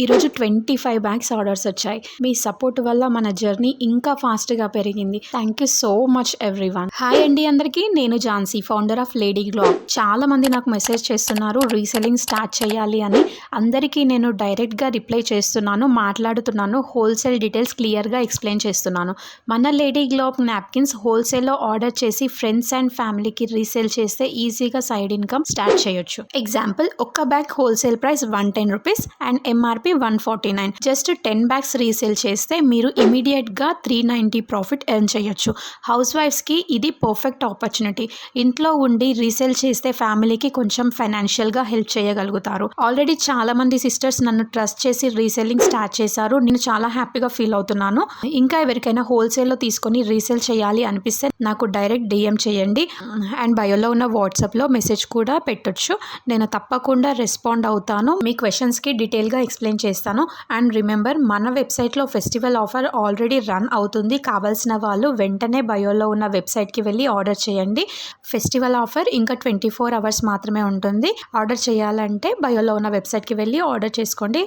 ఈరోజు 25 bags orders వచ్చాయి. మీ support వల్ల మన జర్నీ ఇంకా ఫాస్ట్గా పెరిగింది. Thank you so much everyone. Hi అండి అందరికీ, నేను ఝాన్సీ, ఫౌండర్ ఆఫ్ లేడీ గ్లాగ్. చాలా మంది నాకు మెసేజ్ చేస్తున్నారు రీసెల్లింగ్ స్టార్ట్ చేయాలి అని. అందరికీ నేను డైరెక్ట్గా రిప్లై చేస్తున్నాను, మాట్లాడుతున్నాను, హోల్సేల్ డీటెయిల్స్ క్లియర్గా ఎక్స్ప్లెయిన్ చేస్తున్నాను. మన లేడీ గ్లాగ్ నాప్కిన్స్ హోల్సేల్లో ఆర్డర్ చేసి ఫ్రెండ్స్ అండ్ ఫ్యామిలీకి రీసేల్ చేస్తే ఈజీగా సైడ్ ఇన్కమ్ స్టార్ట్ చేయొచ్చు. ఎగ్జాంపుల్, ఒక్క bag wholesale price 110 rupees and MRP 149. Just 10 bags resale చేస్తే మీరు ఇమీడియట్గా 390 ప్రాఫిట్ ఎర్న్ చేయొచ్చు. హౌస్ వైఫ్స్కి ఇది పర్ఫెక్ట్ ఆపర్చునిటీ. ఇంట్లో ఉండి రీసేల్ చేస్తే ఫ్యామిలీకి కొంచెం ఫైనాన్షియల్గా హెల్ప్ చేయగలుగుతారు. ఆల్రెడీ చాలా మంది సిస్టర్స్ నన్ను ట్రస్ట్ చేసి రీసేలింగ్ స్టార్ట్ చేశారు. నేను చాలా హ్యాపీగా ఫీల్ అవుతున్నాను. ఇంకా ఎవరికైనా హోల్సేల్లో తీసుకొని రీసేల్ చేయాలి అనిపిస్తే నాకు డైరెక్ట్ డిఎం చేయండి అండ్ బయోలో ఉన్న వాట్సాప్లో మెసేజ్ కూడా పెట్టొచ్చు. నేను తప్పకుండా రెస్పాండ్ అవుతాను. మీ క్వశ్చన్స్కి డీటెయిల్గా ఎక్స్ప్లెయిన్ చేస్తాను. అండ్ రిమెంబర్, మన వెబ్సైట్లో ఫెస్టివల్ ఆఫర్ ఆల్రెడీ రన్ అవుతుంది. కావాల్సిన వాళ్ళు వెంటనే బయోలో ఉన్న వెబ్సైట్కి వెళ్ళి ఆర్డర్ చేయండి. ఫెస్టివల్ ఆఫర్ ఇంకా 24 అవర్స్ మాత్రమే ఉంటుంది. ఆర్డర్ చేయాలంటే బయోలో ఉన్న వెబ్సైట్కి వెళ్ళి ఆర్డర్ చేసుకోండి.